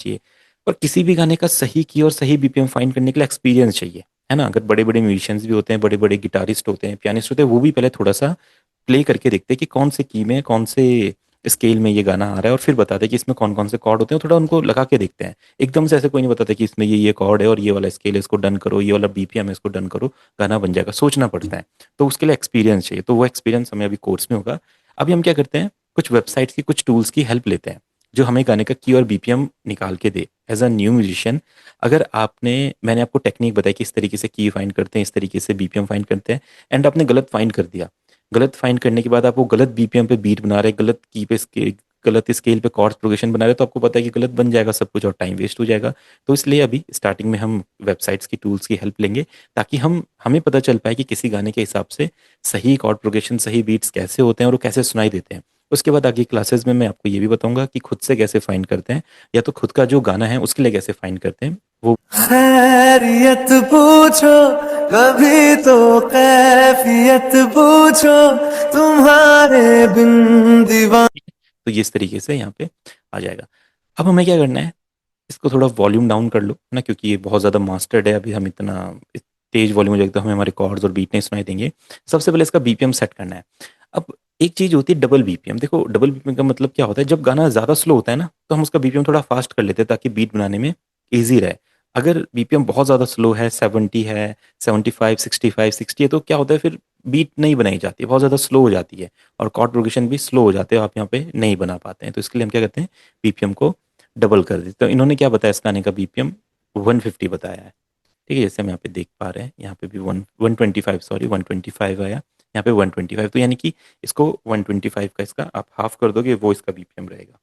चाहिए। और किसी भी गाने का सही की और सही बीपीएम फाइंड करने के लिए एक्सपीरियंस चाहिए, है ना? अगर बड़े-बड़े म्यूजिशियंस भी होते हैं, बड़े-बड़े गिटारिस्ट होते हैं, पियानिस्ट होते हैं, वो भी पहले थोड़ा-सा प्ले करके देखते हैं कि कौन से की में, कौन से स्केल में ये गाना आ रहा है और फिर बताते हैं कि इसमें कौन-कौन से कॉर्ड होते हैं, थोड़ा उनको लगा के देखते हैं। एकदम से ऐसे कोई नहीं बताता कि इसमें ये कॉर्ड है और ये वाला स्केल है, इसको डन करो, ये वाला बीपीएम है, इसको डन करो, गाना बन जाएगा। सोचना पड़ता है। तो उसके लिए एक्सपीरियंस चाहिए, तो वो एक्सपीरियंस हमें अभी कोर्स में होगा। अभी हम क्या करते हैं, कुछ वेबसाइट्स की, कुछ टूल्स की हेल्प लेते हैं, जो हमें गाने का की और बीपीएम निकाल के दे। एज़ अ न्यू म्यूजिशियन, अगर मैंने आपको टेक्नीक बताई कि इस तरीके से की फाइंड करते हैं, इस तरीके से बीपीएम फाइंड करते हैं, एंड आपने गलत फाइंड कर दिया। गलत फाइंड करने के बाद आप वो गलत बीपीएम पे बीट बना रहे हैं, गलत की पे गलत स्केल पे कॉर्ड्स प्रोग्रेशन बना रहे हैं, तो आपको पता है कि गलत बन जाएगा सब कुछ और टाइम वेस्ट हो जाएगा। तो इसलिए अभी स्टार्टिंग में हम वेबसाइट्स की, टूल्स की हेल्प लेंगे, ताकि हमें पता चल पाए कि किसी गाने के हिसाब से सही कॉर्ड प्रोग्रेशन, सही बीट्स कैसे होते हैं और वो कैसे सुनाई देते हैं। उसके बाद आगे क्लासेस में मैं आपको ये भी बताऊंगा कि खुद से कैसे फाइंड करते हैं, या तो खुद का जो गाना है उसके लिए कैसे फाइंड करते हैं वो। खैरियत पूछो कभी तो कैफियत पूछो तुम्हारे बिन दीवाना। तो ये इस तरीके से यहाँ पे आ जाएगा। अब हमें क्या करना है, इसको थोड़ा वॉल्यूम डाउन कर लो ना, क्योंकि ये बहुत ज़्यादा मास्टर्ड है। अभी हम इतना तेज वॉल्यूम हो जाएगा तो हमें हमारे कॉर्ड्स और बीट नहीं सुनाई देंगे। सबसे पहले इसका बीपीएम सेट करना है। अब एक चीज़ होती है डबल बीपीएम। देखो, डबल बीपीएम का मतलब क्या होता है, जब गाना ज़्यादा स्लो होता है ना, तो हम उसका बीपीएम थोड़ा फास्ट कर लेते हैं ताकि बीट बनाने में ईजी रहे। अगर बीपीएम बहुत ज़्यादा स्लो है, 70 है, 75, 65, 60 है, तो क्या होता है फिर, बीट नहीं बनाई जाती है, बहुत ज़्यादा स्लो हो जाती है और कॉर्ड प्रोग्रेशन भी स्लो हो जाते हैं, आप यहाँ पे नहीं बना पाते हैं। तो इसके लिए हम क्या करते हैं, बीपीएम को डबल कर देते। तो इन्होंने क्या बताया, इस गाने का बीपीएम 150 बताया है। ठीक है, जैसे हम यहाँ पे देख पा रहे हैं, यहाँ पे भी 125, सॉरी 125 आया, यहाँ पे 125। तो यानी कि इसको 125 का इसका आप हाफ कर दोगे, वो इसका बीपीएम रहेगा।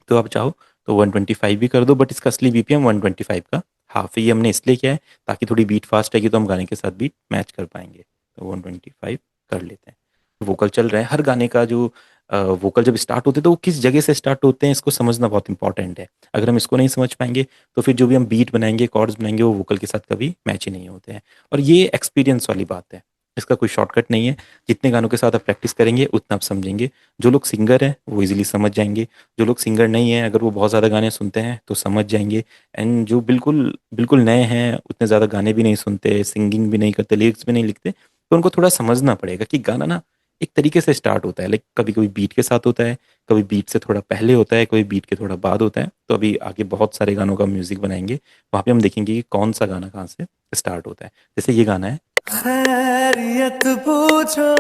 तो आप चाहो तो 125 भी कर दो, बट इसका असली बीपीएम 125 का हाफ है। ये हमने इसलिए किया है ताकि थोड़ी बीट फास्ट आएगी तो हम गाने के साथ बीट मैच कर पाएंगे। तो 125 कर लेते हैं। वोकल चल रहे हैं, हर गाने का जो वोकल जब स्टार्ट होते हैं तो वो किस जगह से स्टार्ट होते हैं, इसको समझना बहुत इंपॉर्टेंट है। अगर हम इसको नहीं समझ पाएंगे तो फिर जो भी हम बीट बनाएंगे, कॉर्ड्स बनाएंगे, वो वोकल के साथ कभी मैच ही नहीं होते हैं। और ये एक्सपीरियंस वाली बात है, इसका कोई शॉर्टकट नहीं है। जितने गानों के साथ आप प्रैक्टिस करेंगे उतना आप समझेंगे। जो लोग सिंगर हैं वो इजीली समझ जाएंगे, जो लोग सिंगर नहीं हैं, अगर वो बहुत ज़्यादा गाने सुनते हैं तो समझ जाएंगे। एंड जो बिल्कुल बिल्कुल नए हैं, उतने ज़्यादा गाने भी नहीं सुनते, सिंगिंग भी नहीं करते, लिरिक्स भी नहीं लिखते, तो उनको थोड़ा समझना पड़ेगा कि गाना ना एक तरीके से स्टार्ट होता है। लाइक कभी कभी बीट के साथ होता है, कभी बीट से थोड़ा पहले होता है, कभी बीट के थोड़ा बाद होता है। तो अभी आगे बहुत सारे गानों का म्यूजिक बनाएंगे, वहाँ पे हम देखेंगे कि कौन सा गाना कहाँ से स्टार्ट होता है। जैसे ये गाना है, खैरियत पूछो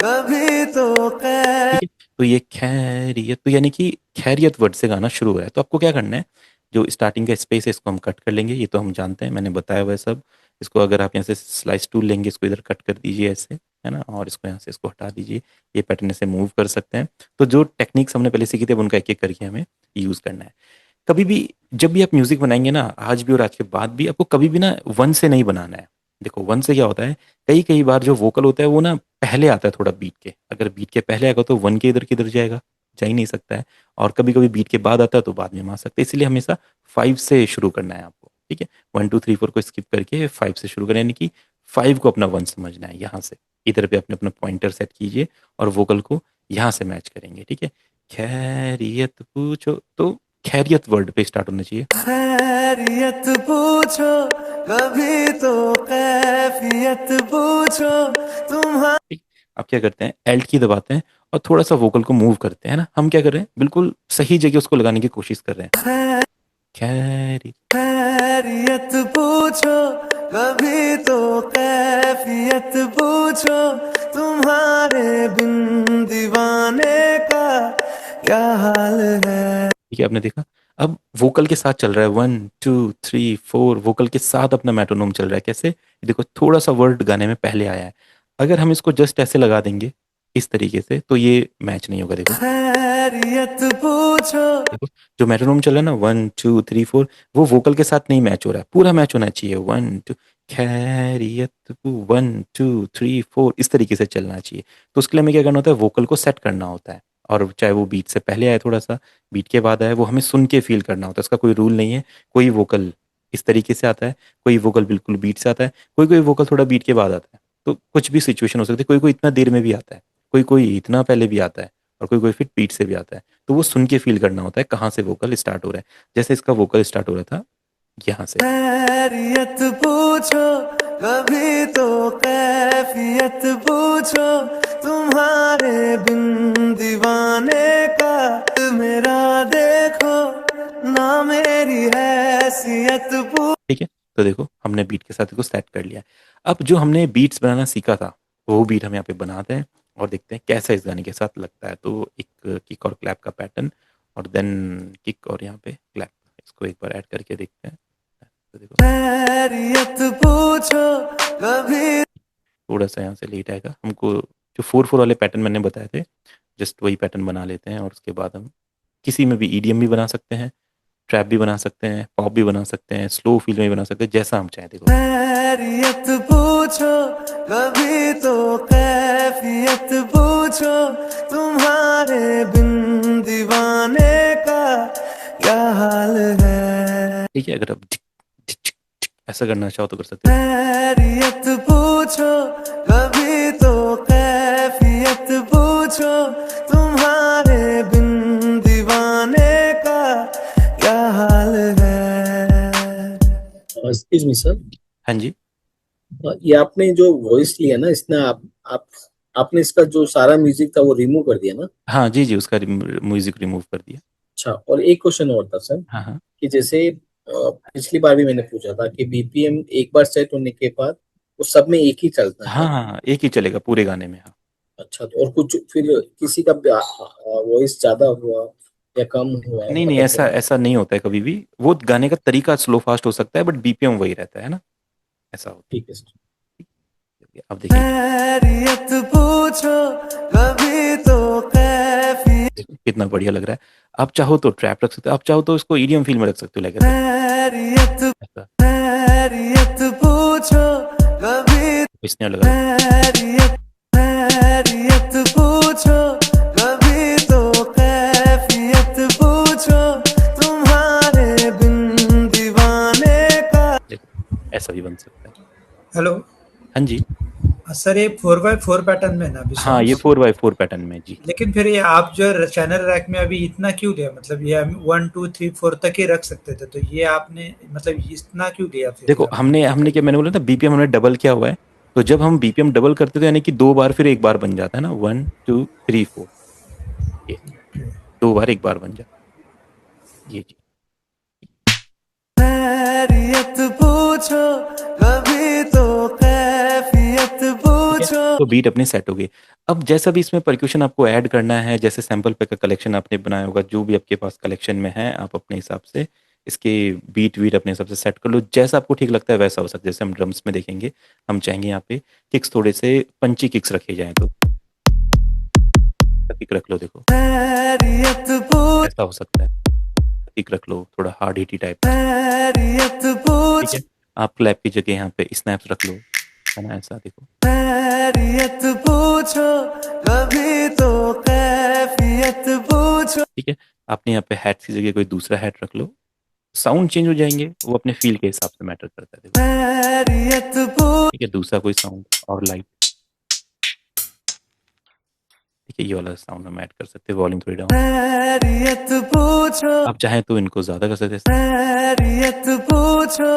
कभी तो ठीक है? तो ये खैरियत, तो यानी कि खैरियत वर्ड से गाना शुरू हो रहा है। तो आपको क्या करना है, जो स्टार्टिंग का स्पेस है इसको हम कट कर लेंगे, ये तो हम जानते हैं, मैंने बताया हुआ है सब। इसको अगर आप यहाँ से स्लाइस टूल लेंगे, इसको इधर कट कर दीजिए ऐसे, है ना, और इसको यहाँ से इसको हटा दीजिए। ये पैटर्न से मूव कर सकते हैं। तो जो टेक्निक्स हमने पहले सीखी थी, अब उनका एक एक करके हमें यूज़ करना है। कभी भी जब भी आप म्यूजिक बनाएंगे ना, आज भी और आज के बाद भी, आपको कभी भी ना वन से नहीं बनाना है। देखो, वन से क्या होता है, कई कई बार जो वोकल होता है वो ना पहले आता है थोड़ा बीट के। अगर बीट के पहले आएगा तो वन के इधर किधर जाएगा, जा ही नहीं सकता है। और कभी कभी बीट के बाद आता है तो बाद में हम आ सकते हैं। इसलिए हमेशा 5 से शुरू करना है आपको। ठीक है, 1 2 3 4 को स्किप करके 5 से शुरू करना है, यानी कि 5 को अपना वन समझना है। यहाँ से इधर पे अपने अपना पॉइंटर सेट कीजिए और वोकल को यहाँ से मैच करेंगे। ठीक है, खैरियत पूछो, तो खैरियत वर्ड पे स्टार्ट होना चाहिए। खैरियत पूछो कभी तो कैफियत पूछो तुम्हारे। ठीक, आप क्या करते हैं, एल्ट की दबाते हैं और थोड़ा सा वोकल को मूव करते हैं ना। हम क्या कर रहे हैं, बिल्कुल सही जगह उसको लगाने की कोशिश कर रहे हैं। खैरी, खैरियत पूछो कभी तो कैफियत पूछो तुम्हारे बिन दीवाने का क्या हाल है। ठीक है, आपने देखा। अब वोकल के साथ चल रहा है, 1 2 3 4, वोकल के साथ अपना मेट्रोनोम चल रहा है। कैसे, देखो थोड़ा सा वर्ड गाने में पहले आया है। अगर हम इसको जस्ट ऐसे लगा देंगे इस तरीके से, तो ये मैच नहीं होगा। देखो, खैरियत पूछो। देखो जो मेट्रोनोम चल रहा है ना, 1 2 3 4, वो वोकल के साथ नहीं मैच हो रहा है, पूरा मैच होना चाहिए। 1 2, खैरियत, 1 2 3 4, इस तरीके से चलना चाहिए। तो उसके लिए हमें क्या करना होता है, वोकल को सेट करना होता है। और चाहे वो बीट से पहले आए, थोड़ा सा बीट के बाद आए, वो हमें सुन के फील करना होता है। उसका कोई रूल नहीं है। कोई वोकल इस तरीके से आता है, कोई वोकल बिल्कुल बीट से आता है, कोई कोई वोकल थोड़ा बीट के बाद आता है। तो कुछ भी सिचुएशन हो सकती है, कोई कोई इतना देर में भी आता है, कोई कोई इतना पहले भी आता है। और कोई-कोई फिर बीट से भी आता है। तो वो सुन के फ़ील करना होता है कहाँ से वोकल स्टार्ट हो रहा है। जैसे इसका वोकल स्टार्ट हो रहा था यहाँ से। खैरियत पूछो कभी तो कैफियत पूछो तुम्हारे बिन दीवाने का मेरा देखो ना मेरी हैसियत ठीक है? तो देखो हमने बीट के साथ इसको सेट कर लिया है। अब जो हमने बीट्स बनाना सीखा था, वो बीट हम यहाँ पे बनाते हैं और देखते हैं कैसा इस गाने के साथ लगता है। तो एक किक और क्लैप का पैटर्न और देन किक और यहाँ पे क्लैप। इसको एक बार ऐड करके देखते हैं। तो देखो खैरियत पूछो कभी थोड़ा-सा यहाँ से लेट आएगा। हमको जो 4-4 वाले पैटर्न मैंने बताए थे, जस्ट वही पैटर्न बना लेते हैं और उसके बाद हम किसी में भी ईडीएम भी बना सकते हैं, ट्रैप भी बना सकते हैं, पॉप भी बना सकते हैं, स्लो फील में भी बना सकते हैं, जैसा हम चाहें। देखो खैरियत पूछो कभी तो कैफियत पूछो तुम्हारे बिन दीवाने का क्या हाल है ठीक है, अगर आप टिक, टिक, टिक, टिक ऐसा करना चाहो तो कर सकते हो। खैरियत पूछो कभी तो कैफियत पूछो तुम्हारे बिन दीवाने का क्या हाल है एक्सक्यूज मी सर, हाँ जी। ये आपने जो वॉइस लिया ना, इसने आप आपने इसका जो सारा म्यूजिक था वो रिमूव कर दिया ना? हाँ जी, जी, उसका म्यूजिक रिमूव कर दिया। अच्छा, और एक क्वेश्चन और था सर, हाँ, हाँ। कि जैसे पिछली बार भी मैंने पूछा था कि बीपीएम एक बार सेट होने के बाद वो सब में एक ही चलता है हाँ, ना? हाँ, हाँ, एक ही चलेगा पूरे गाने में। हाँ। अच्छा, तो और कुछ फिर किसी का वॉइस ज्यादा हुआ या कम हुआ, नहीं, नहीं, मतलब ऐसा ऐसा नहीं होता है कभी भी। वो गाने का तरीका स्लो फास्ट हो सकता है बट बीपीएम वही रहता है ना, ऐसा होता ठीक है सर। है। अब देखिए खैरियत पूछो कभी तो कैफियत देखो कितना बढ़िया लग रहा है। आप चाहो तो ट्रैप रख सकते हो, आप चाहो तो इसको ईडीएम फील में रख सकते हो लाइक खैरियत ऐसा। खैरियत पूछो कभी स्नेयर लगा दो। खैरियत खैरियत पूछो कभी तो कैफियत पूछो तुम्हारे बिन दीवाने का देखो ऐसा भी बन सकता है। हेलो हाँ जी। सर, ये 4x4 पैटर्न में ना अभी हाँ, ये सॉन्ग्स, 4x4 पैटर्न में जी। लेकिन फिर ये आप जो चैनल रैक में अभी इतना क्यों लिया? मतलब ये हम 1 2 3 4 तक ही रख सकते थे, तो ये आपने मतलब इतना क्यों लिया फिर? देखो हमने हमने क्या मैंने बोला था बीपीएम हमने डबल किया हुआ है। तो जब हम बीपीएम डबल करते थे यानी कि 2 बार फिर 1 बार बन जाता है ना 1 2 3 4 ये 2 बार 1 बार बन जाता है। ये जी। खैरियत पूछो कभी तो कैफियत ठीक है? पूछो तो बीट अपनी सेट हो गई। अब जैसा भी इसमें परक्यूशन आपको ऐड करना है, जैसे सैंपल पैक का कलेक्शन आपने बनाया होगा, जो भी आपके पास कलेक्शन में है, आप अपने हिसाब से इसके बीट वीट अपने हिसाब से सेट कर लो। जैसा आपको ठीक लगता है वैसा हो सकता है। जैसे हम ड्रम्स में देखेंगे, हम चाहेंगे यहाँ पे किक्स थोड़े से पंची किक्स रखे जाएँ तो किक रख लो देखो, खैरियत पूछ ऐसा हो सकता है। किक रख लो, थोड़ा हार्ड हिटी टाइप। खैरियत ठीक पूछ है? आप क्लैप की जगह यहाँ पे स्नैप्स रख लो, है ना? ऐसा देखो। खैरियत पूछो कभी तो कैफियत पूछो ठीक है? आपने यहाँ पे हैट्स की जगह कोई दूसरा हैट रख लो। साउंड चेंज हो जाएँगे, वो अपने फ़ील के हिसाब से मैटर करता है देखो। खैरियत पूछ ठीक है? दूसरा कोई साउंड और लाइट। ठीक है? ये वाला साउंड हम ऐड कर सकते हैं, वॉल्यूम थोड़ी डाउन। खैरियत पूछो आप चाहें तो इनको ज़्यादा कर सकते हैं। खैरियत पूछो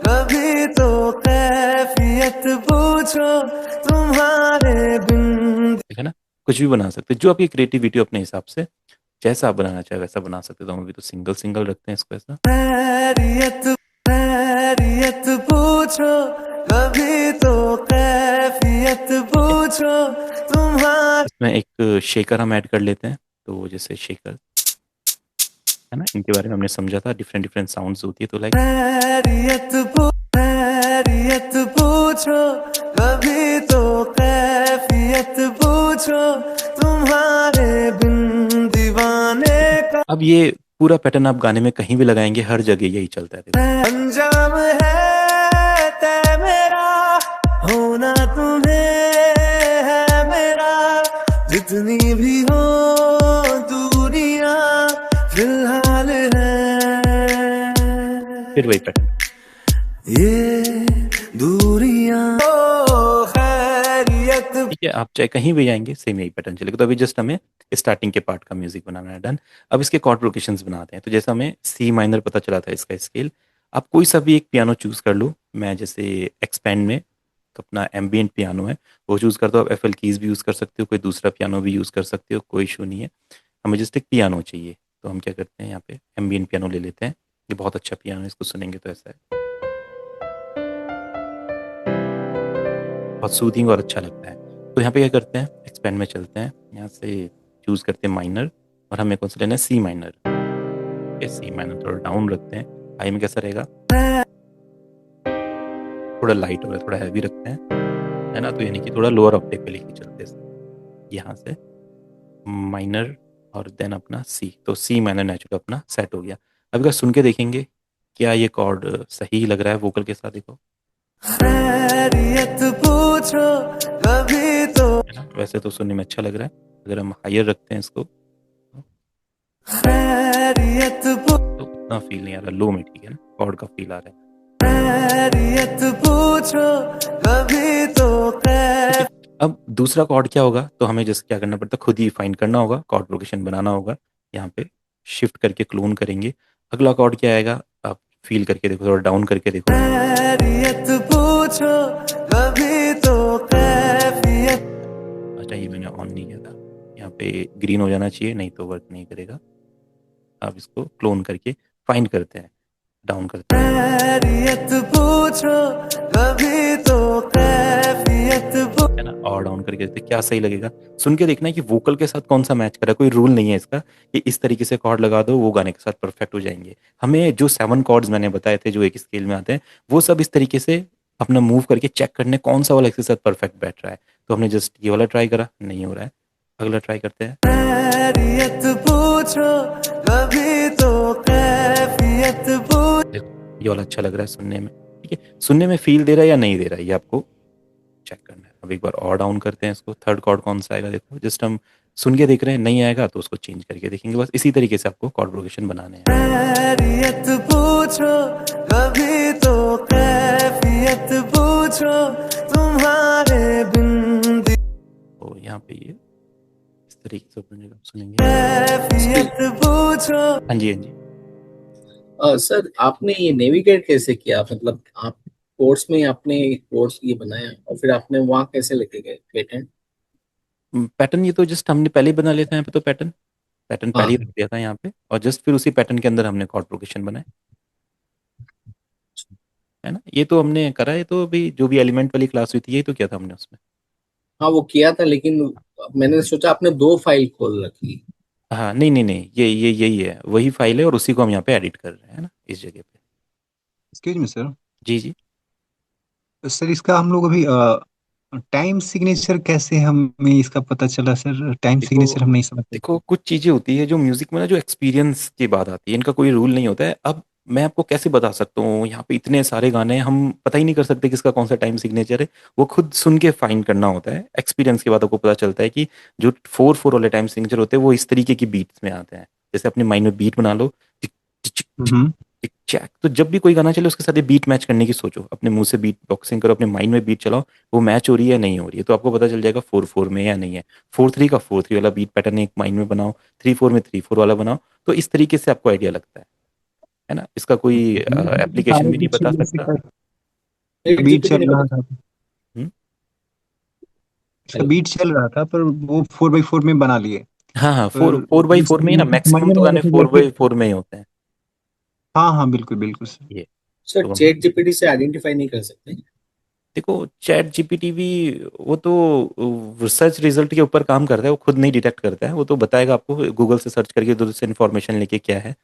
कभी तो कैफियत पूछो तुम्हारे बिन ठीक है ना? कुछ भी बना सकते हैं, जो आपकी क्रिएटिविटी हो अपने हिसाब से, जैसा आप बनाना चाहें वैसा बना सकते हैं। तो हम अभी तो सिंगल-सिंगल रखते हैं इसको ऐसा। खैरियत खैरियत पूछो कभी तो कैफियत पूछो तुम्हारे इसमें एक शेकर हम ऐड कर लेते हैं। तो जैसे शेकर, है ना? इनके बारे में हमने समझा था, डिफरेंट-डिफरेंट साउंड्स होती है तो लाइक खैरियत पूछो कभी तो कैफियत पूछो तुम्हारे बिन दीवाने का अब ये पूरा पैटर्न आप गाने में कहीं भी लगाएँगे, हर जगह यही चलता है देखो। अंजाम है तय मेरा होना तुम्हें है मेरा जितनी भी हो दूरियां फिलहाल है फिर वही पैटर्न। ये दूरियां ओ खैरियत ठीक है, आप चाहे कहीं भी जाएंगे सेम यही पैटर्न चलेगा। तो अभी जस्ट हमें स्टार्टिंग के पार्ट का म्यूजिक बनाना है, डन। अब इसके कॉर्ड प्रोग्रेशंस बनाते हैं। तो जैसे हमें सी माइनर पता चला था इसका स्केल, आप कोई सा भी एक पियानो चूज कर लो। मैं जैसे एक्सपेंड में तो अपना एम्बियंट पियानो है वो चूज करता हूँ। आप एफ एल कीज भी यूज कर सकते हो, कोई दूसरा पियानो भी यूज कर सकते हो, कोई इशू नहीं है। हमें जस्ट एक पियानो चाहिए, तो हम क्या करते हैं यहाँ पे एम्बियंट पियानो ले लेते हैं। ये बहुत अच्छा पियानो है, इसको सुनेंगे तो ऐसा है, बहुत सूदिंग और अच्छा लगता है। तो यहाँ पे क्या करते हैं, एक्सपेंड में चलते हैं, यहाँ से चूज करते हैं माइनर, और हमें कौन सा लेना है, सी माइनर। सी माइनर थोड़ा डाउन रखते हैं, हाई में कैसा रहेगा, थोड़ा लाइट हो रहा है, थोड़ा हैवी रखते हैं, है ना। तो यानी कि थोड़ा लोअर ऑक्टेव पे लेके चलते हैं, यहाँ से माइनर और देन अपना सी। तो सी माइनर नेचुरल अपना सेट हो गया। अब अगर सुन के देखेंगे क्या ये कॉर्ड सही लग रहा है वोकल के साथ, देखो खैरियत पूछो कभी तो, है ना। वैसे तो सुनने में अच्छा लग रहा है। अगर हम हायर रखते हैं इसको खैरियत तो उतना फील नहीं आ रहा, लो में ठीक है ना, कॉर्ड का फील आ रहा है। खैरियत पूछो कभी तो ठीक है, अब दूसरा कॉर्ड क्या होगा, तो हमें जैसे क्या करना पड़ता है, खुद ही फाइंड करना होगा, कॉर्ड प्रोग्रेशन बनाना होगा। यहाँ पे शिफ्ट करके क्लोन करेंगे। अगला कॉर्ड क्या आएगा, आप फील करके देखो, थोड़ा डाउन करके देखो, खैरियत पूछो कभी तो कैफियत। अच्छा ये मैंने ऑन नहीं किया था, यहाँ पे ग्रीन हो जाना चाहिए, नहीं तो वर्क नहीं करेगा। आप इसको क्लोन करके फाइंड करते हैं, डाउन करते हैं, खैरियत पूछो कभी तो कैफियत है ना, और डाउन करके देखते हैं क्या सही लगेगा। सुन के देखना है कि वोकल के साथ कौन सा मैच कर रहा है, कोई रूल नहीं है इसका कि इस तरीके से कॉर्ड लगा दो वो गाने के साथ परफेक्ट हो जाएंगे। हमें जो 7 कॉर्ड्स मैंने बताए थे जो एक स्केल में आते हैं, वो सब इस तरीके से अपना मूव करके चेक करने कौन सा वाला इसके साथ परफेक्ट बैठ रहा है। तो हमने जस्ट ये वाला ट्राई करा, नहीं हो रहा है, अगला ट्राई करते हैं, खैरियत पूछो कभी तो कैफियत पूछ। देखो ये वाला अच्छा लग रहा है सुनने में। ठीक है, सुनने में फील दे रहा है या नहीं दे रहा है ये आपको चेक करना है। अब एक बार और डाउन करते हैं इसको, थर्ड कॉर्ड कौन सा आएगा देखो, जस्ट हम सुन के देख रहे हैं, नहीं आएगा तो उसको चेंज करके देखेंगे। बस इसी तरीके से आपको कॉर्ड प्रोग्रेशन बनाने हैं। खैरियत पूछो कभी तो कैफियत पूछो तुम्हारे बिन तो यहाँ पे ये इस तरीके से सुनेंगे। कैफियत पूछो। हाँ जी, हाँ जी। सर आपने ये नेविगेट कैसे किया, मतलब आप कोर्स में आपने कोर्स ये बनाया और फिर आपने वहाँ कैसे लेके गए पेटेंट? पैटर्न ये तो जस्ट हमने पहले ही बना लिया था यहाँ पे, तो पैटर्न पैटर्न पहले हाँ, ही रख दिया था यहाँ पे, और जस्ट फिर उसी पैटर्न के अंदर हमने कॉर्ड प्रोग्रेशन बनाए, है ना। ये तो हमने करा है, तो अभी जो भी एलिमेंट वाली क्लास हुई थी यही तो किया था हमने उसमें। हाँ वो किया था, लेकिन मैंने सोचा आपने दो फाइल खोल रखी। हाँ नहीं नहीं नहीं, ये यही है, वही फाइल है, और उसी को हम यहाँ पे एडिट कर रहे हैं ना इस जगह पे। Excuse me sir. जी जी। सर इसका हम लोग अभी टाइम सिग्नेचर कैसे हमें इसका पता चला सर? टाइम देखो सिग्नेचर हम नहीं समझ देखो, सकते। कुछ चीजें होती है जो म्यूजिक में ना, जो एक्सपीरियंस की बात आती है, इनका कोई रूल नहीं होता है। अब मैं आपको कैसे बता सकता हूँ, यहाँ पे इतने सारे गाने हैं, हम पता ही नहीं कर सकते किसका कौन सा टाइम सिग्नेचर है। वो खुद सुन के फाइंड करना होता है, एक्सपीरियंस के बाद आपको पता चलता है कि जो 4/4 वाले टाइम सिग्नेचर होते हैं वो इस तरीके की बीट्स में आते हैं। जैसे अपने माइंड में बीट बना लो, टिक टिक टिक टिक हम्म। टिक चैक। तो जब भी कोई गाना चले उसके साथ ये बीट मैच करने की सोचो, अपने मुंह से बीट बॉक्सिंग करो, अपने माइंड में बीट चलाओ, वो मैच हो रही है या नहीं हो रही है, तो आपको पता चल जाएगा 4/4 में या नहीं है। 4/3 का 4/3 वाला बीट पैटर्न एक माइंड में बनाओ, 3/4 में 3/4 वाला बनाओ। तो इस तरीके से आपको आइडिया लगता है ना। इसका कोई एप्लीकेशन भी नहीं बता सकता। बीट जीपीटी चल ने रहा बता। था, हम्म? इसका बीट चल रहा था, पर वो 4x4 में बना लिए। हाँ हाँ, फोर पर फोर बाई फोर में ही ना, मुझे समझ मैक्सिमम में तो नहीं आ गाने रहा था फोर जैसे। बाई फोर में ही होते हैं। हाँ हाँ, बिल्कुल बिल्कुल सर। ये सर तो हम चैट जीपीटी से आइडेंटिफाई नहीं कर सकते? देखो, चैट जीपीटी भी वो तो रिसर्च रिजल्ट के ऊपर काम करता है, वो खुद नहीं डिटेक्ट करता है। वो तो बताएगा आपको, गूगल से सर्च करके उधर से इन्फॉर्मेशन लेके क्या है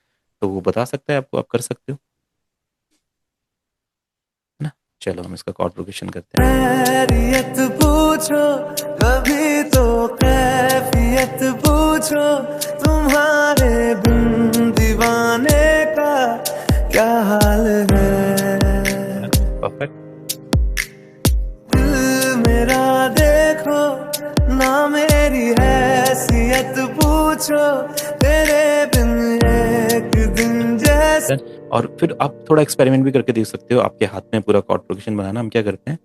तो वो बता सकता है आपको, आप कर सकते हो, है ना। चलो हम इसका कॉर्ड प्रोग्रेशन करते हैं। खैरियत पूछो कभी तो कैफियत पूछो तुम्हारे बिन दीवाने का क्या हाल है। परफेक्ट। दिल मेरा देखो ना मेरी हैसियत पूछो तेरे बिन एक दिन जैसे। और फिर आप थोड़ा एक्सपेरिमेंट भी करके देख सकते हो, आपके हाथ में पूरा कॉर्ड प्रोग्रेशन बनाना। हम क्या करते हैं,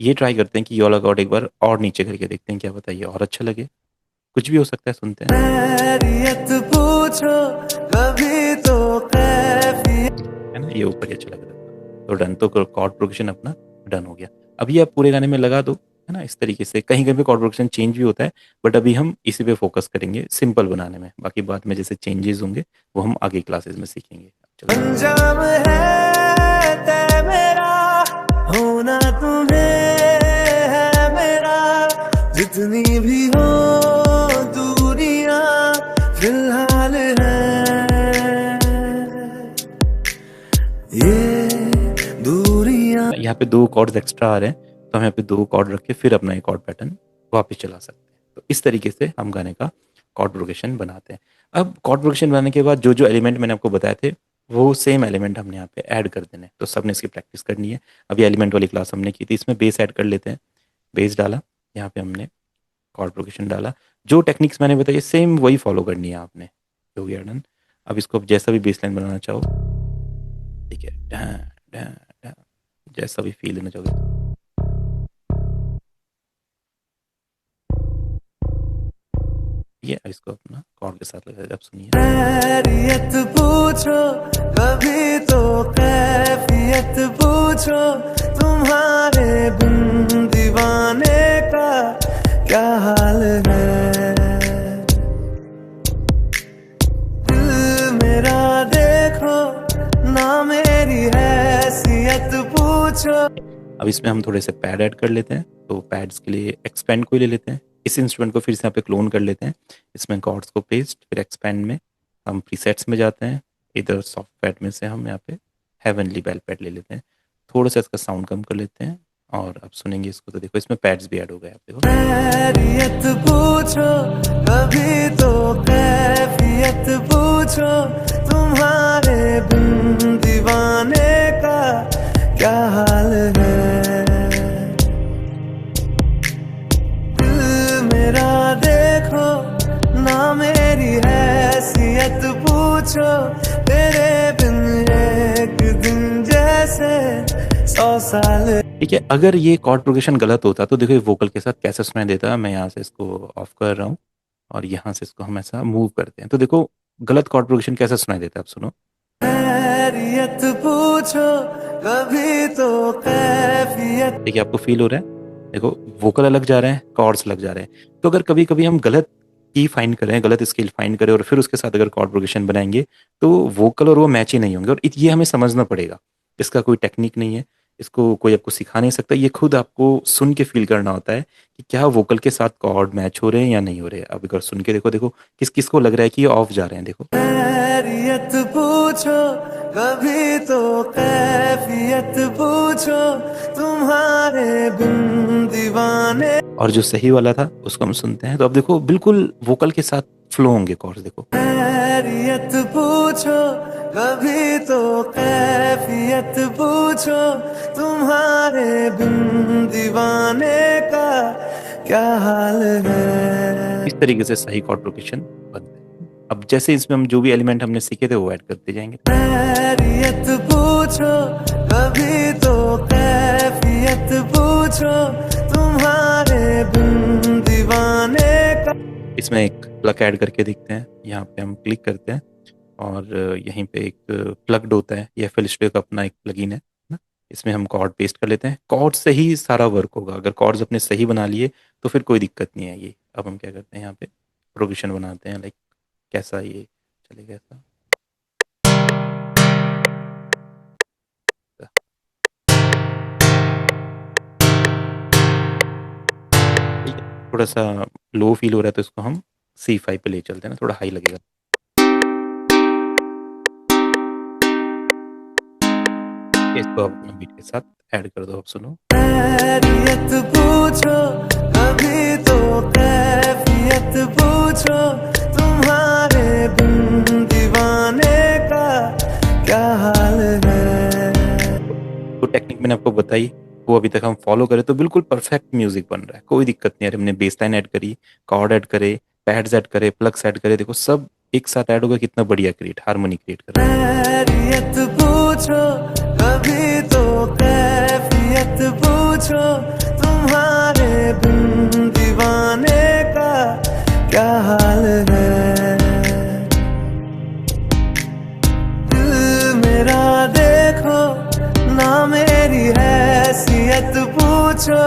ये ट्राई करते हैं कि ये वाला कॉर्ड एक बार और नीचे करके देखते हैं, क्या पता ये और अच्छा लगे। कुछ भी हो सकता है, सुनते हैं। खैरियत पूछो कभी तो कैफियत है ना, ये ऊपर ही अच्छा लग रहा था। तो डन, तो कॉर्ड प्रोग्रेशन अपना डन हो गया। अभी आप पूरे गाने में लगा दो, है ना, इस तरीके से। कहीं कहीं पे कॉर्ड प्रोग्रेशन चेंज भी होता है, बट अभी हम इसी पे फोकस करेंगे सिंपल बनाने में। बाकी बाद में जैसे चेंजेस होंगे वो हम आगे क्लासेस में सीखेंगे। चलो, अंजाम है तय मेरा, होना तुम्हें है मेरा, जितनी भी हो दूरियां फिलहाल है ये दूरियां। यहाँ पे 2 कॉर्ड्स एक्स्ट्रा आ रहे हैं, तो हम यहाँ पे 2 कॉर्ड रख के फिर अपना एक कॉर्ड पैटर्न वापस चला सकते हैं। तो इस तरीके से हम गाने का कॉर्ड प्रोग्रेशन बनाते हैं। अब कॉर्ड प्रोग्रेशन बनाने के बाद जो जो एलिमेंट मैंने आपको बताए थे, वो सेम एलिमेंट हमने यहाँ पे ऐड कर देने हैं। तो सबने इसकी प्रैक्टिस करनी है। अभी एलिमेंट वाली क्लास हमने की थी, इसमें बेस ऐड कर लेते हैं। बेस डाला, यहाँ पे हमने कॉर्ड प्रोग्रेशन डाला। जो टेक्निक्स मैंने बताई सेम वही फॉलो करनी है आपने। हो गया डन। अब इसको जैसा भी बेस लाइन बनाना चाहो, ठीक है, ढां, ढां, ढां, जैसा भी फील देना चाहोगे। ये इसको अपना कॉर्ड के साथ लगा, अब सुनिए। खैरियत पूछो कभी तो कैफियत पूछो, तुम्हारे बिन दीवाने का क्या हाल है। दिल मेरा देखो ना मेरी हैसियत पूछो। अब इसमें हम थोड़े से पैड ऐड कर लेते हैं। तो पैड्स के लिए एक्सपेंड को ही ले लेते हैं। इस इंस्ट्रूमेंट को फिर से यहाँ पे क्लोन कर लेते हैं। इसमें कॉर्ड्स को पेस्ट, फिर एक्सपेंड में हम प्रीसेट्स में जाते हैं। इधर सॉफ्ट पैड में से हम यहाँ पे हेवनली बेल पैड ले लेते हैं। थोड़ा सा इसका साउंड कम कर लेते हैं और अब सुनेंगे इसको। तो देखो इसमें पैड्स भी ऐड हो गए, आप देखो। खैरियत पूछो कभी तो कैफियत पूछो, तुम्हारे बिन दीवाने का क्या हाल है। दिल मेरा देखो ना मेरी हैसियत पूछो, तेरे बिन एक दिन जैसे 100 साल। ठीक है, अगर ये कॉर्ड प्रोग्रेशन गलत होता तो देखो ये वोकल के साथ कैसे सुनाई देता। मैं यहाँ से इसको ऑफ कर रहा हूँ और यहाँ से इसको हम ऐसा मूव करते हैं। तो देखो गलत कॉर्ड प्रोग्रेशन कैसे सुनाई देता है, आप सुनो। खैरियत पूछो कभी तो कैफियत। देखिए आपको फील हो रहा है, देखो वोकल अलग जा रहे हैं, कॉर्ड्स अलग जा रहे हैं। तो अगर कभी कभी हम गलत की फाइंड करें, गलत स्केल फाइंड करें और फिर उसके साथ अगर कॉर्ड प्रोग्रेशन बनाएंगे तो वोकल और वो मैच ही नहीं होंगे। और ये हमें समझना पड़ेगा। इसका कोई टेक्निक नहीं है, इसको कोई आपको सिखा नहीं सकता। ये खुद आपको सुन के फील करना होता है कि क्या वोकल के साथ कॉर्ड मैच हो रहे हैं या नहीं हो रहे। अब अगर सुन के देखो, देखो किस किस को लग रहा है कि ये ऑफ जा रहे हैं, देखो। खैरियत पूछो कभी तो कैफियत पूछो, तुम्हारे बिन दीवाने। और जो सही वाला था उसको हम सुनते हैं। तो अब देखो बिल्कुल वोकल के साथ फ्लो होंगे कॉर्ड्स, देखो। खैरियत पूछो कभी तो कैफियत पूछो, तुम्हारे बिन दीवाने का क्या हाल है। इस तरीके से सही कॉर्ड प्रोग्रेशन बनते हैं। अब जैसे इसमें हम जो भी एलिमेंट हमने सीखे थे वो ऐड करते जाएंगे। खैरियत पूछो कभी तो कैफियत पूछो, तुम्हारे बिन दीवाने का। इसमें एक प्लग ऐड करके देखते हैं। यहाँ पे हम क्लिक करते हैं और यहीं पे एक प्लग्ड होता है, ये FL Studio का अपना एक प्लगइन है ना। इसमें हम कॉर्ड पेस्ट कर लेते हैं। कॉर्ड से ही सारा वर्क होगा। अगर कॉर्ड्स अपने सही बना लिए तो फिर कोई दिक्कत नहीं है। ये अब हम क्या करते हैं, यहाँ पे प्रोग्रेशन बनाते हैं। लाइक कैसा ये चलेगा, ऐसा। ठीक है, थोड़ा सा लो फील हो रहा है तो इसको हम C5 पे ले चलते हैं ना, थोड़ा हाई लगेगा। इसको अपना बीट के साथ ऐड कर दो, अब सुनो। खैरियत पूछो कभी तो कैफियत पूछो, तुम्हारे बिन दीवाने का क्या हाल है। तो टेक्निक मैंने आपको बताई, वो अभी तक हम फॉलो करें तो बिल्कुल परफेक्ट म्यूजिक बन रहा है, कोई दिक्कत नहीं है। हमने बेस लाइन ऐड करी, कॉर्ड ऐड करे, पैड्स ऐड करे, प्लग्स ऐड करे, देखो सब एक साथ ऐड होगा, कितना बढ़िया हारमोनी क्रिएट कर रहा है। खैरियत पूछो कभी तो कैफियत पूछो, तुम्हारे बिन दीवाने का क्या हाल है। दिल मेरा देखो ना मेरी हैसियत पूछो।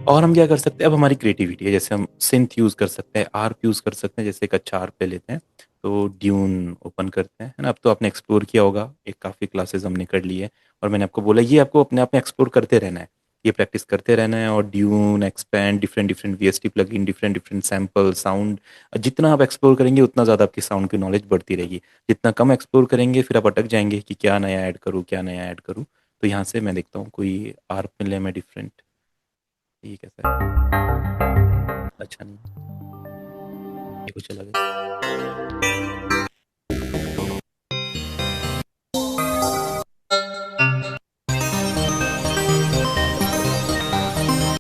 और हम क्या कर सकते हैं, अब हमारी क्रिएटिविटी है, जैसे हम सिंथ यूज़ कर सकते हैं, आर्प यूज़ कर सकते हैं। जैसे एक अच्छा आर्प ले लेते हैं, तो ड्यून ओपन करते हैं, है ना। अब तो आपने एक्सप्लोर किया होगा, एक काफ़ी क्लासेस हमने कर ली है, और मैंने आपको बोला ये आपको अपने आप में एक्सप्लोर करते रहना है, ये प्रैक्टिस करते रहना है। और dune, expand, different different VST plugin, different different sample sound, जितना आप एक्सप्लोर करेंगे उतना ज़्यादा आपकी साउंड की नॉलेज बढ़ती रहेगी। जितना कम एक्सप्लोर करेंगे फिर आप अटक जाएंगे कि क्या नया ऐड करूँ, क्या नया ऐड करूँ। तो यहाँ से मैं देखता हूँ कोई आर्प मिले मैं डिफरेंट, ये कैसा है, अच्छा नहीं, ये कुछ अलग है।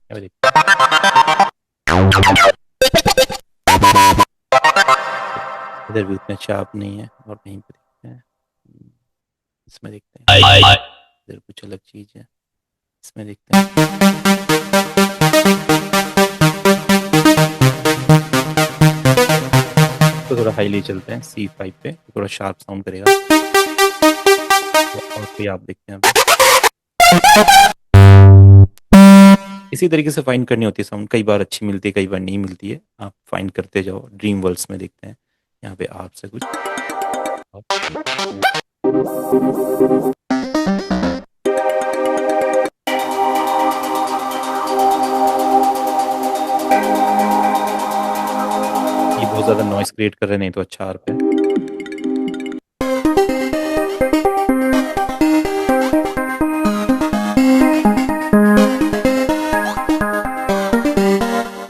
क्या देखते हैं? इधर भी उतना चाप नहीं है, और कहीं पर देखते हैं, इसमें देखते हैं, इधर कुछ अलग चीज़ है, इसमें देखते हैं। तो थोड़ा हाईली चलते हैं, C5 पे थोड़ा शार्प साउंड करेगा। और कोई आप देखते हैं इसी तरीके से फाइंड करनी होती है साउंड, कई बार अच्छी मिलती है, कई बार नहीं मिलती है, आप फाइंड करते जाओ। ड्रीम वर्ल्ड्स में देखते हैं, यहाँ पे आप से कुछ ये बहुत ज़्यादा नॉइस क्रिएट कर रहे, नहीं तो अच्छा आर्प है।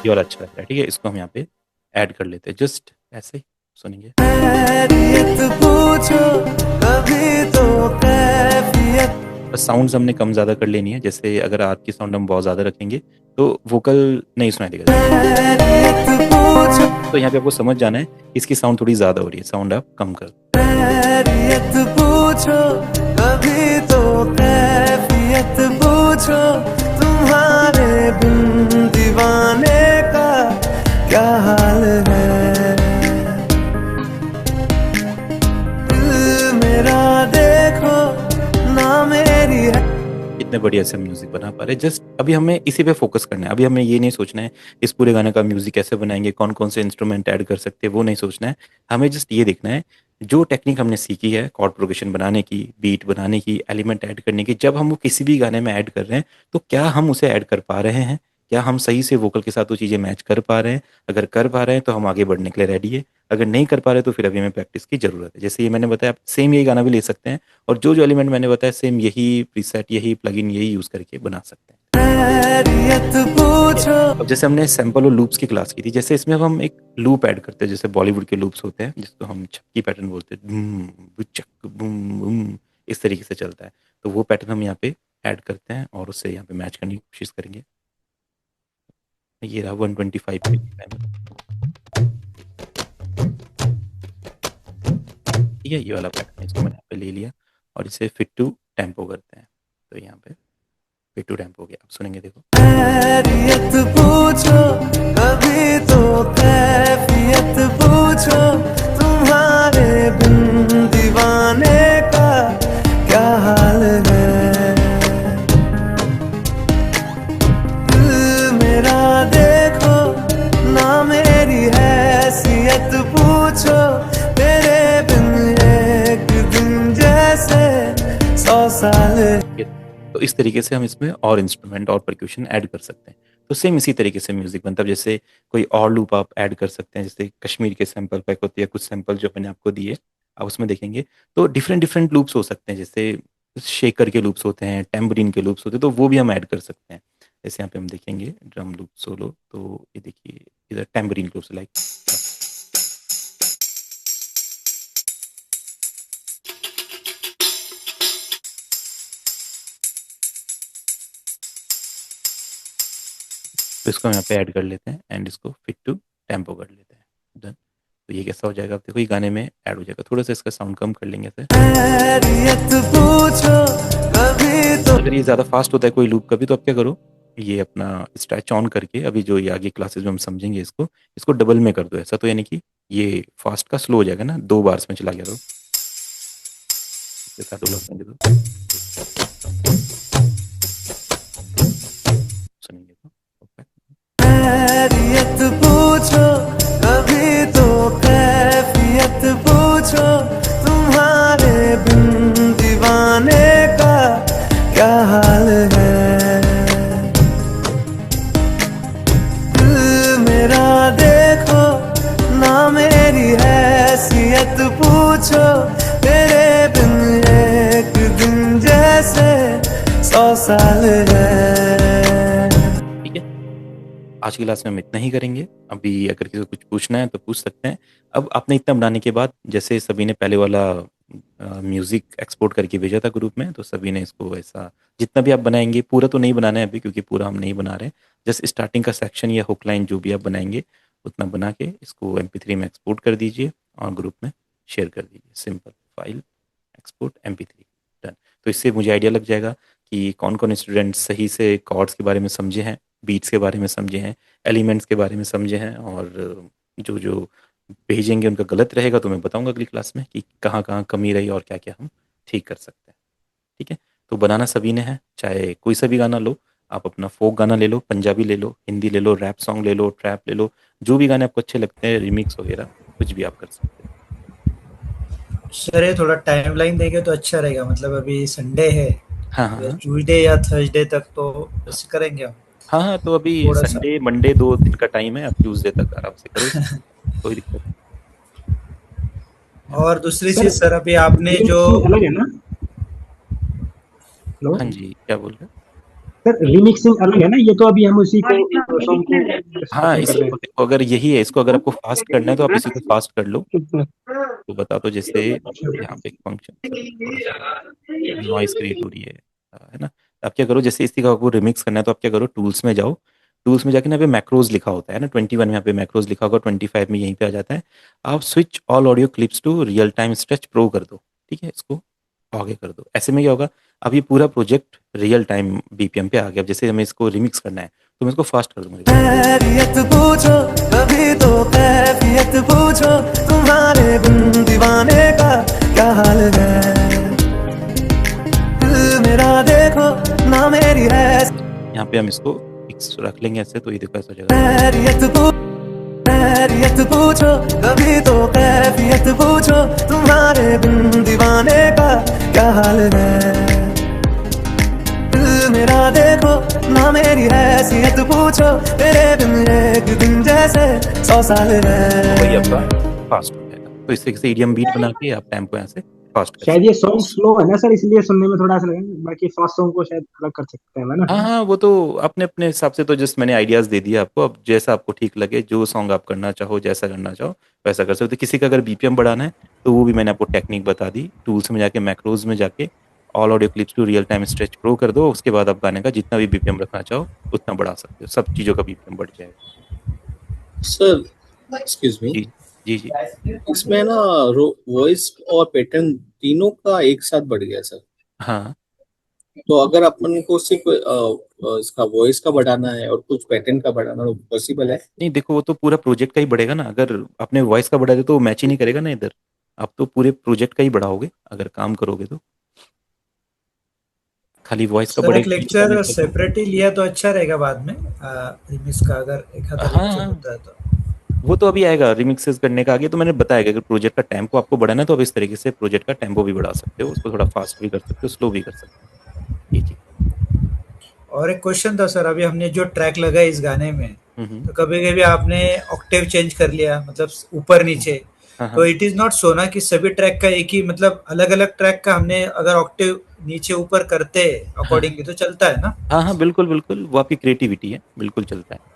ये वाला अच्छा लग रहा है, ठीक है, इसको हम यहाँ पे ऐड कर लेते हैं, जस्ट ऐसे ही सुनेंगे। बस साउंड्स हमने कम ज़्यादा कर लेनी है, जैसे अगर आर्प की साउंड हम बहुत ज़्यादा रखेंगे तो वोकल नहीं सुनाई देगा। तो यहाँ पे आपको समझ जाना है इसकी साउंड थोड़ी ज़्यादा हो रही है, साउंड आप कम कर। तुम्हारे बिन दीवाने का क्या हाल है। दिल मेरा देखो ना मेरी है। इतने बढ़िया से म्यूजिक बना पा रहे, जस्ट अभी हमें इसी पे फोकस करना है। अभी हमें ये नहीं सोचना है इस पूरे गाने का म्यूजिक कैसे बनाएंगे, कौन कौन से इंस्ट्रूमेंट ऐड कर सकते हैं, वो नहीं सोचना है। हमें जस्ट ये देखना है जो टेक्निक हमने सीखी है कॉर्ड प्रोग्रेशन बनाने की, बीट बनाने की, एलिमेंट ऐड करने की, जब हम वो किसी भी गाने में ऐड कर रहे हैं तो क्या हम उसे ऐड कर पा रहे हैं, क्या हम सही से वोकल के साथ वो चीज़ें मैच कर पा रहे हैं। अगर कर पा रहे हैं तो हम आगे बढ़ने के लिए रेडी है, अगर नहीं कर पा रहे तो फिर अभी हमें प्रैक्टिस की जरूरत है। जैसे ये मैंने बताया, आप सेम यही गाना भी ले सकते हैं, और जो जो एलिमेंट मैंने बताया सेम यही प्रीसेट, यही प्लगइन, यही यूज़ करके बना सकते हैं। अब जैसे हमने सैंपल और लूप्स की क्लास की थी, जैसे इसमें अब हम एक लूप ऐड करते हैं, जैसे बॉलीवुड के लूप्स होते हैं जिसको हम छक्की पैटर्न बोलते हैं, बूम बुचक बूम बूम, इस तरीके से चलता है। तो वो पैटर्न हम यहाँ पे ऐड करते हैं और उससे यहाँ पे मैच करने की कोशिश करेंगे। ये रहा 125 पे ठीक है, ये वाला पैटर्न इसको मैंने यहाँ पे ले लिया और इसे फिट टू टेम्पो करते हैं। तो यहाँ पे फिट टू टेम्पो हो गया, आप सुनेंगे देखो। कैफियत पूछो कभी तो कैफियत पूछो, तुम्हारे बिन दीवाने का क्या हाल है। दिल मेरा देखो ना मेरी हैसियत पूछो, तेरे बिन एक दिन जैसे 100 साल। तो इस तरीके से हम इसमें और इंस्ट्रूमेंट और परक्यूशन ऐड कर सकते हैं। तो सेम इसी तरीके से म्यूजिक बनता है। जैसे कोई और लूप आप ऐड कर सकते हैं, जैसे कश्मीर के सैंपल पैक होती है, कुछ सैंपल जो मैंने आपको दिए आप उसमें देखेंगे तो डिफरेंट डिफरेंट लूप्स हो सकते हैं। जैसे शेकर के लूप्स होते हैं, टेम्बरिन के लूप्स होते हैं, तो वो भी हम ऐड कर सकते हैं। जैसे यहाँ पे हम देखेंगे ड्रम लूप सोलो, तो ये देखिए इधर टेम्बरिन लूप्स लाइक, तो इसको हम यहाँ पे ऐड कर लेते हैं एंड इसको फिट टू टेम्पो कर लेते हैं। डन। तो ये कैसा हो जाएगा, आप देखो ये गाने में ऐड हो जाएगा। थोड़ा सा इसका साउंड कम कर लेंगे फिर। अगर ये ज़्यादा फास्ट होता है कोई लूप का भी, तो आप क्या करो, ये अपना स्ट्रेच ऑन करके अभी जो ये आगे क्लासेस में हम समझेंगे इसको डबल में कर दो ऐसा, तो यानी कि ये फास्ट का स्लो हो जाएगा ना, 2 बार्स में चला गया तो इसके साथ सुनेंगे तो खैरियत पूछो कभी तो कैफियत पूछो, तुम्हारे बिन दीवाने का क्या हाल है। दिल मेरा देखो ना मेरी हैसियत पूछो, तेरे बिन एक दिन जैसे 100 साल है। ठीक है, आज की क्लास में हम इतना ही करेंगे। अभी अगर किसी को कुछ पूछना है तो पूछ सकते हैं। अब आपने इतना बनाने के बाद जैसे सभी ने पहले वाला म्यूज़िक एक्सपोर्ट करके भेजा था ग्रुप में, तो सभी ने इसको ऐसा जितना भी आप बनाएंगे, पूरा तो नहीं बनाना है अभी क्योंकि पूरा हम नहीं बना रहे हैं, जस्ट स्टार्टिंग का सेक्शन या हुक लाइन जो भी आप बनाएंगे उतना बना के इसको MP3 में एक्सपोर्ट कर दीजिए और ग्रुप में शेयर कर दीजिए। Simple, file export MP3 done. तो इससे मुझे आइडिया लग जाएगा कि कौन कौन स्टूडेंट सही से कॉर्ड्स के बारे में समझे हैं, बीट्स के बारे में समझे हैं, एलिमेंट्स के बारे में समझे हैं, और जो जो भेजेंगे उनका गलत रहेगा तो मैं बताऊंगा अगली क्लास में कि कहाँ कहाँ कमी रही और क्या क्या हम ठीक कर सकते हैं। ठीक है, तो बनाना सभी ने है, चाहे कोई सा भी गाना लो, आप अपना फोक गाना ले लो, पंजाबी ले लो, हिंदी ले लो, रैप सॉन्ग ले लो, ट्रैप ले लो, जो भी गाने आपको अच्छे लगते हैं, रिमिक्स वगैरह कुछ भी आप कर सकते हैं। सर ये थोड़ा टाइमलाइन देंगे तो अच्छा रहेगा, मतलब अभी संडे है, हाँ हाँ हाँ ट्यूसडे या थर्सडे तक तो ऐसे करेंगे हम हाँ हाँ, तो अभी थोड़ा सा। संडे मंडे 2 दिन का टाइम है, आप ट्यूसडे तक आराम से करो इसको, कोई दिक्कत नहीं। और दूसरी सर चीज सर, अभी आपने जो रिमिक्सिंग अलग है ना? हेलो हाँ जी, क्या बोल रहे हैं? सर, रिमिक्सिंग अलग है ना? ये तो अभी हम उसी को सॉन्ग को हाँ, अपने कर रहे इसको अगर यही है, इसको अगर आपको फास्ट करना है तो आप इसी को फास्ट कर लो। हैं। तो बता दो, जैसे यहाँ पे एक फंक्शन थोड़ा सा नॉइस क्रिएट हो रही है ना, तो आप क्या करो, जैसे इसी का आपको रिमिक्स करना है तो आप क्या करो, टूल्स में जाओ, टूल्स में जाके ना पे मैक्रोज लिखा होता है ना, 21 में यहाँ पे मैक्रोज लिखा होगा, 25 में यहीं पे आ जाता है। आप switch all audio clips to real time stretch pro कर दो। ठीक है, इसको आगे कर दो। ऐसे में क्या होगा, अब ये पूरा प्रोजेक्ट रियल टाइम BPM पे आ गया। अब जैसे हमें इसको रिमिक्स करना है तो मैं इसको फास्ट कर दूंगा। खैरियत पूछो कभी तो कैफियत पूछो, तुम्हारे बिन दीवाने का क्या हाल है। दिल मेरा देखो ना मेरी है। यहाँ पे हम इसको फिक्स रख लेंगे ऐसे, तो ये देखो ऐसा हो जाएगा। खैरियत पूछो कभी तो कैफियत पूछो, तुम्हारे बिन दीवाने का क्या हाल है। दिल मेरा देखो ना मेरी हैसियत पूछो, तेरे बिन एक दिन जैसे 100 साल वही है। आपका फास्ट हो जाएगा। तो इससे ईडीएम बीट बना के आप टेम्पो यहाँ से फास्ट कर शायद सकते ये सॉन्ग स्लो है ना सर, इसलिए सुनने में थोड़ा सा लगा, बाकी फास्ट सॉन्ग को शायद अलग कर सकते हैं, है ना? हैं। हाँ हाँ, वो तो अपने अपने हिसाब से, तो जस्ट मैंने आइडियाज दे दिया आपको। अब जैसा आपको ठीक लगे, जो सॉन्ग आप करना चाहो, जैसा करना चाहो वैसा कर सकते हो। किसी का अगर BPM बढ़ाना है तो वो भी मैंने आपको टेक्निक बता दी। टूल्स में जाके, मैक्रोज में जाके all audio clips to real time stretch pro कर दो, उसके बाद आप गाने का जितना भी BPM रखना चाहो उतना बढ़ा सकते हो, सब चीज़ों का BPM बढ़ जाएगा। सर एक्सक्यूज मी, जी जी जी। इसमें ना वॉइस और पैटर्न तीनों का एक साथ बढ़ गया सर। हाँ, तो अगर अपन को सिर्फ इसका वॉइस का बढ़ाना है और कुछ पैटर्न का बढ़ाना है, पॉसिबल है? नहीं देखो, वो तो पूरा प्रोजेक्ट का ही बढ़ेगा ना। अगर आपने वॉइस का बढ़ा दिया तो मैच ही नहीं करेगा ना इधर। आप तो पूरे प्रोजेक्ट का ही बढ़ाओगे अगर काम करोगे तो। खाली वॉइस का सर एक बढ़ेगा ये पता नहीं लेक्चर चलेगा। सेपरेटली लिया तो अच्छा रहेगा बाद में, रिमिक्स का अगर एक आधा हाँ लेक्चर हाँ, होता है तो। वो तो अभी आएगा रिमिक्सेस करने का आगे। तो मैंने बताया कि अगर प्रोजेक्ट का टेम्पो आपको बढ़ाना है तो आप इस तरीके से प्रोजेक्ट का टेम्पो भी बढ़ा सकते हो, उसको थोड़ा फास्ट भी कर सकते हो, स्लो भी कर सकते हो। ये चीज़। और एक क्वेश्चन था सर, अभी हमने जो ट्रैक लगाया इस गाने में, हम्म। तो कभी कभी आपने ऑक्टेव चेंज कर लिया, मतलब ऊपर नीचे, हाँ तो हाँ इट इज नॉट सो ना कि सभी ट्रैक का एक ही, मतलब अलग अलग ट्रैक का हमने अगर ऑक्टेव नीचे ऊपर करते हाँ अकॉर्डिंगली तो चलता है ना? हाँ हाँ, बिल्कुल बिल्कुल, वो आपकी क्रिएटिविटी है, बिल्कुल चलता है।